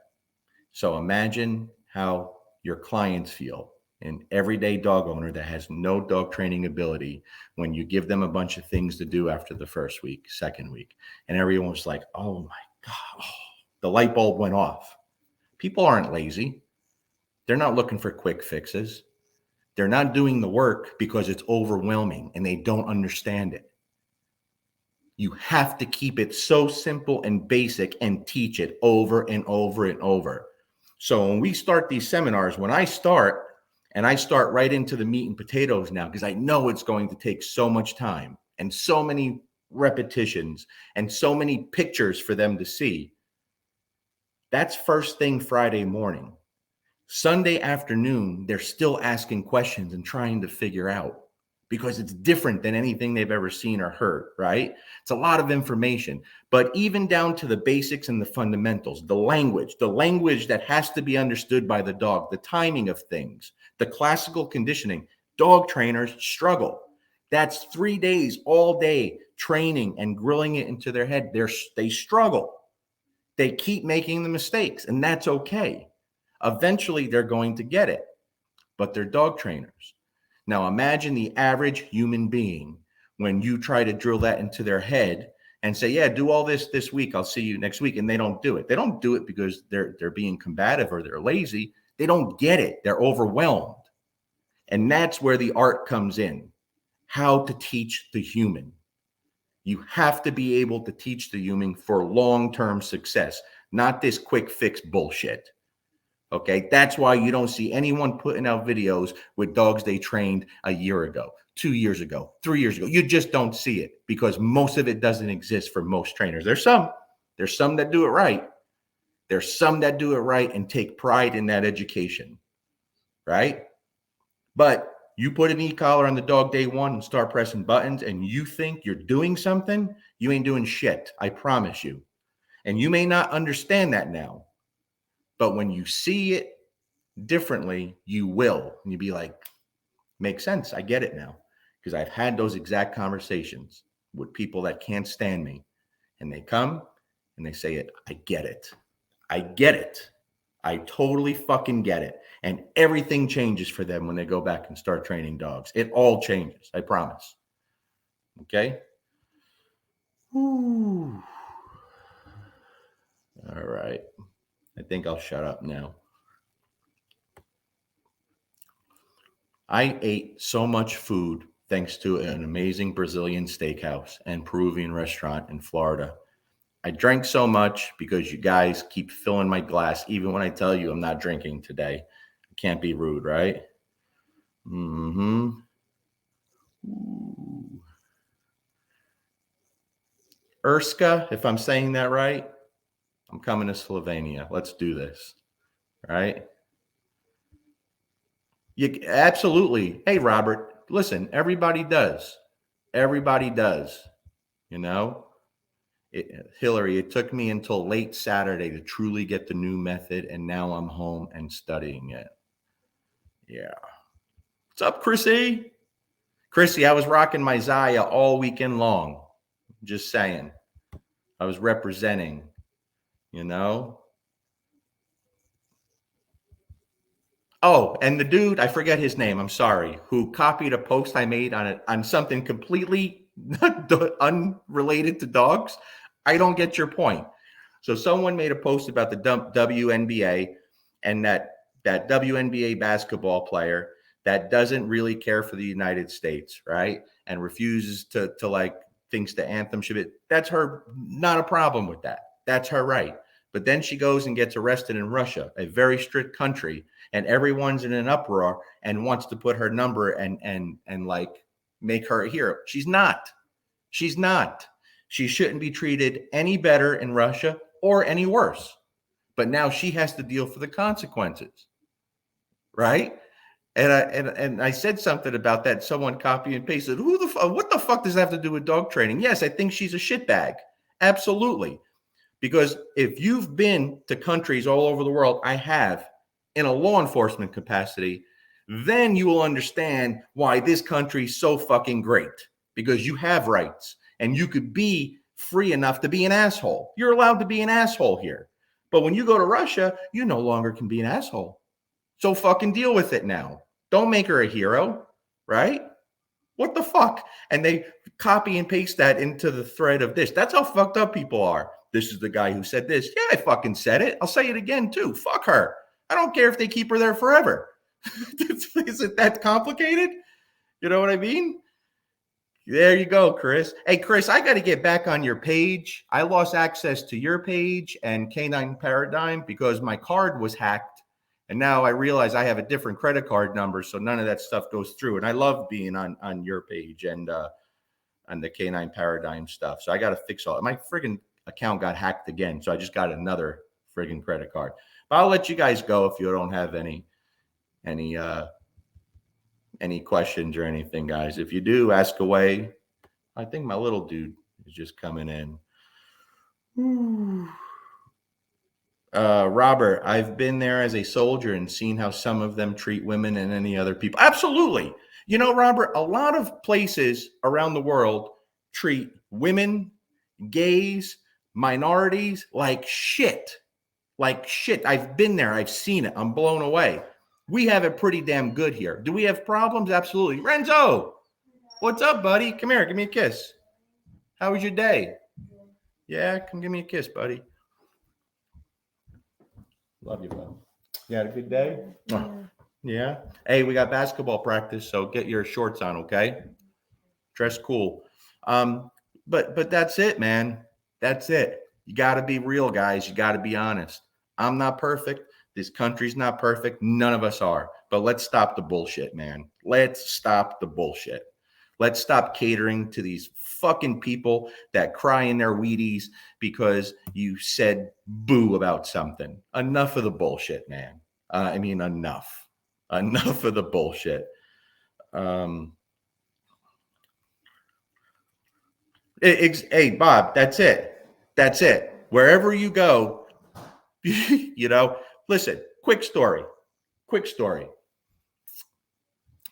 So imagine how your clients feel, an everyday dog owner that has no dog training ability, when you give them a bunch of things to do after the first week, second week. And everyone was like, oh my God. Oh, the light bulb went off. People aren't lazy. They're not looking for quick fixes. They're not doing the work because it's overwhelming and they don't understand it. You have to keep it so simple and basic and teach it over and over and over. So when we start these seminars, when I start right into the meat and potatoes now, because I know it's going to take so much time and so many repetitions and so many pictures for them to see. That's first thing Friday morning. Sunday afternoon, they're still asking questions and trying to figure out, because it's different than anything they've ever seen or heard, right? It's a lot of information, but even down to the basics and the fundamentals, the language that has to be understood by the dog, the timing of things, the classical conditioning, dog trainers struggle. That's 3 days, all day training and grilling it into their head. They struggle. They keep making the mistakes, and that's okay. Eventually, they're going to get it, but they're dog trainers. Now, imagine the average human being when you try to drill that into their head and say, yeah, do all this week. I'll see you next week. And they don't do it. They don't do it because they're being combative or they're lazy. They don't get it. They're overwhelmed. And that's where the art comes in, how to teach the human. You have to be able to teach the human for long-term success, not this quick fix bullshit. Okay, that's why you don't see anyone putting out videos with dogs they trained a year ago, 2 years ago, 3 years ago. You just don't see it because most of it doesn't exist for most trainers. There's some that do it right. There's some that do it right and take pride in that education, right? But you put an e-collar on the dog day one and start pressing buttons and you think you're doing something, you ain't doing shit. I promise you. And you may not understand that now, but when you see it differently, you will. And you'll be like, makes sense. I get it now. Because I've had those exact conversations with people that can't stand me. And they come and they say it. I get it. I get it. I totally fucking get it. And everything changes for them when they go back and start training dogs. It all changes. I promise. Okay? Whew. All right. I think I'll shut up now. I ate so much food thanks to an amazing Brazilian steakhouse and Peruvian restaurant in Florida. I drank so much because you guys keep filling my glass, even when I tell you I'm not drinking today. I can't be rude, right? Mm-hmm. Ooh. Erska, if I'm saying that right, I'm coming to Slovenia. Let's do this, right? You absolutely. Hey, Robert, listen, everybody does. Everybody does, you know? Hillary, it took me until late Saturday to truly get the new method, and now I'm home and studying it. Yeah. What's up, Chrissy? Chrissy, I was rocking my Zaya all weekend long. Just saying. I was representing, you know? Oh, and the dude, I forget his name, I'm sorry, who copied a post I made on something completely unrelated to dogs. I don't get your point. So someone made a post about the WNBA and that WNBA basketball player that doesn't really care for the United States, right? And refuses to like thinks the anthem should be. That's her, not a problem with that. That's her right. But then she goes and gets arrested in Russia, a very strict country, and everyone's in an uproar and wants to put her number and like make her a hero. She's not. She's not. She shouldn't be treated any better in Russia or any worse. But now she has to deal for the consequences, right? And I said something about that. Someone copied and pasted. What the fuck does that have to do with dog training? Yes, I think she's a shitbag. Absolutely. Because if you've been to countries all over the world, I have, in a law enforcement capacity, then you will understand why this country's so fucking great. Because you have rights and you could be free enough to be an asshole. You're allowed to be an asshole here. But when you go to Russia, you no longer can be an asshole. So fucking deal with it now. Don't make her a hero, right? What the fuck? And they copy and paste that into the thread of this. That's how fucked up people are. This is the guy who said this. Yeah, I fucking said it. I'll say it again too. Fuck her. I don't care if they keep her there forever. Is it that complicated? You know what I mean? There you go, Chris. Hey, Chris, I got to get back on your page. I lost access to your page and Canine Paradigm because my card was hacked. And now I realize I have a different credit card number, so none of that stuff goes through. And I love being on your page and on the Canine Paradigm stuff. So I got to fix all. My friggin' account got hacked again, so I just got another friggin' credit card. But I'll let you guys go if you don't have any questions or anything, guys. If you do, ask away. I think my little dude is just coming in. Robert, I've been there as a soldier and seen how some of them treat women and any other people. Absolutely. You know, Robert, a lot of places around the world treat women, gays, minorities like shit. Like shit. I've been there. I've seen it. I'm blown away. We have it pretty damn good here. Do we have problems? Absolutely. Renzo, what's up, buddy? Come here. Give me a kiss. How was your day? Yeah, come give me a kiss, buddy. Love you, bud. You had a good day? Yeah. Hey, we got basketball practice, so get your shorts on, okay? Dress cool. But that's it, man. That's it. You got to be real, guys. You got to be honest. I'm not perfect. This country's not perfect. None of us are. But let's stop the bullshit, man. Let's stop the bullshit. Let's stop catering to these fucking people that cry in their Wheaties because you said boo about something. Enough of the bullshit, man. I mean, enough. Enough of the bullshit. Hey, Bob, that's it. That's it. Wherever you go, you know, listen, quick story.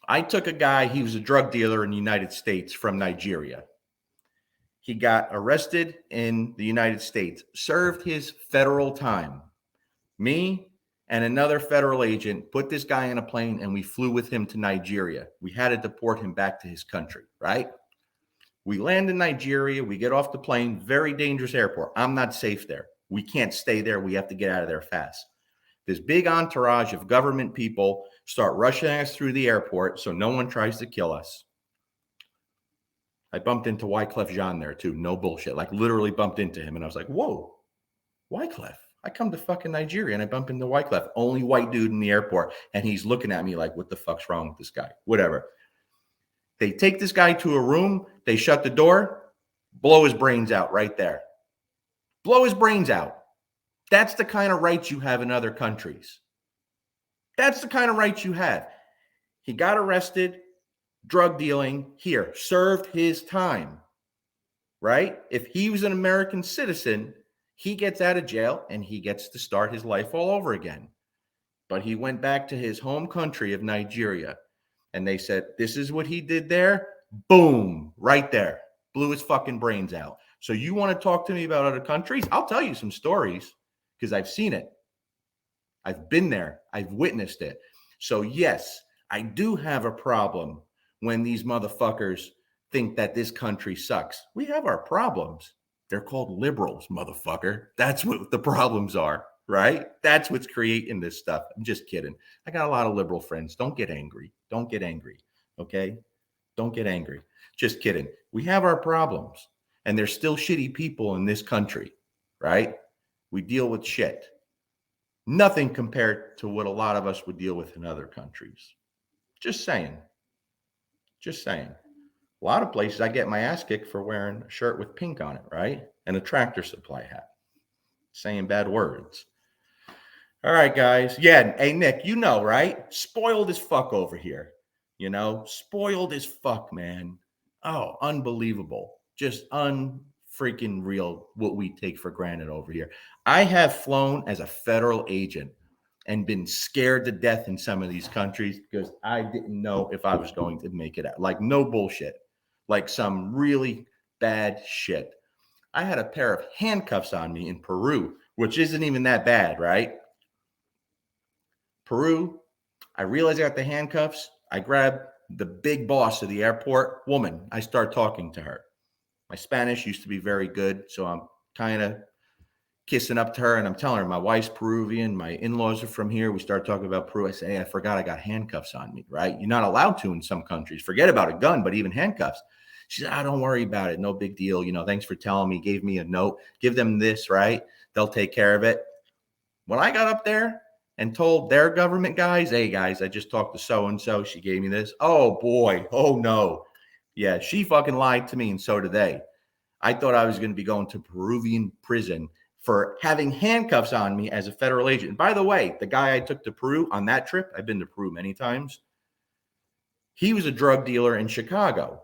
I took a guy, he was a drug dealer in the United States from Nigeria. He got arrested in the United States, served his federal time. Me and another federal agent put this guy in a plane and we flew with him to Nigeria. We had to deport him back to his country, right? We land in Nigeria. We get off the plane, very dangerous airport. I'm not safe there. We can't stay there. We have to get out of there fast. This big entourage of government people start rushing us through the airport so no one tries to kill us. I bumped into Wyclef Jean there too. No bullshit. Like literally bumped into him. And I was like, whoa, Wyclef. I come to fucking Nigeria and I bump into Wyclef. Only white dude in the airport. And he's looking at me like, what the fuck's wrong with this guy? Whatever. They take this guy to a room. They shut the door. Blow his brains out right there. Blow his brains out. That's the kind of rights you have in other countries. That's the kind of rights you have. He got arrested, drug dealing, here, served his time, right? If he was an American citizen, he gets out of jail and he gets to start his life all over again. But he went back to his home country of Nigeria, and they said, this is what he did there. Boom, right there. Blew his fucking brains out. So you want to talk to me about other countries? I'll tell you some stories because I've seen it. I've been there. I've witnessed it. So yes, I do have a problem when these motherfuckers think that this country sucks. We have our problems. They're called liberals, motherfucker. That's what the problems are, right? That's what's creating this stuff. I'm just kidding. I got a lot of liberal friends. Don't get angry. Don't get angry, okay? Don't get angry. Just kidding. We have our problems, and there's still shitty people in this country, right? We deal with shit. Nothing compared to what a lot of us would deal with in other countries. Just saying. Just saying. A lot of places I get my ass kicked for wearing a shirt with pink on it, right? And a Tractor Supply hat. Saying bad words. All right, guys. Yeah, hey, Nick, you know, right? Spoiled as fuck over here. You know, spoiled as fuck, man. Oh, unbelievable. Just unfreaking real what we take for granted over here. I have flown as a federal agent and been scared to death in some of these countries because I didn't know if I was going to make it out. Like, no bullshit. Like some really bad shit. I had a pair of handcuffs on me in Peru, which isn't even that bad, right? Peru, I realized I got the handcuffs. I grabbed the big boss of the airport, woman. I start talking to her. My Spanish used to be very good, so I'm kind of kissing up to her, and I'm telling her my wife's Peruvian. My in-laws are from here. We start talking about Peru. I say, hey, I forgot I got handcuffs on me, right? You're not allowed to in some countries. Forget about a gun, but even handcuffs. She said, don't worry about it. No big deal. You know, thanks for telling me. Gave me a note. Give them this, right? They'll take care of it. When I got up there and told their government guys, hey, guys, I just talked to so-and-so. She gave me this. Oh, boy. Oh, no. Yeah, she fucking lied to me, and so did they. I thought I was going to be going to Peruvian prison for having handcuffs on me as a federal agent. And by the way, the guy I took to Peru on that trip, I've been to Peru many times, he was a drug dealer in Chicago.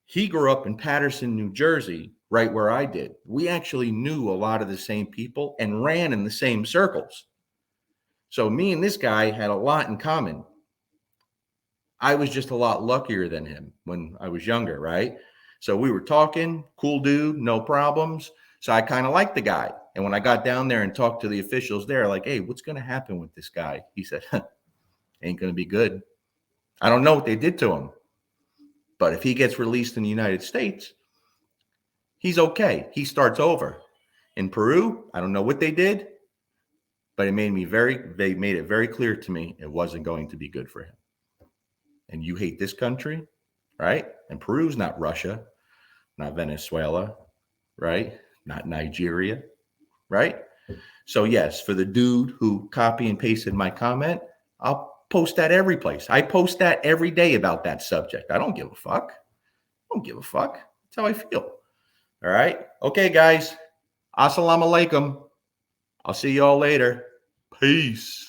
He grew up in Paterson, New Jersey, right where I did. We actually knew a lot of the same people and ran in the same circles. So me and this guy had a lot in common. I was just a lot luckier than him when I was younger, right? So we were talking, cool dude, no problems. So I kind of liked the guy. And when I got down there and talked to the officials there, like, hey, what's going to happen with this guy? He said, ain't going to be good. I don't know what they did to him. But if he gets released in the United States, he's okay. He starts over. In Peru, I don't know what they did, but they made it very clear to me it wasn't going to be good for him. And you hate this country, right? And Peru's not Russia, not Venezuela, right? Not Nigeria, right? So yes, for the dude who copy and pasted my comment, I'll post that every place. I post that every day about that subject. I don't give a fuck. I don't give a fuck. That's how I feel. All right. Okay, guys. Assalamu alaikum. I'll see you all later. Peace.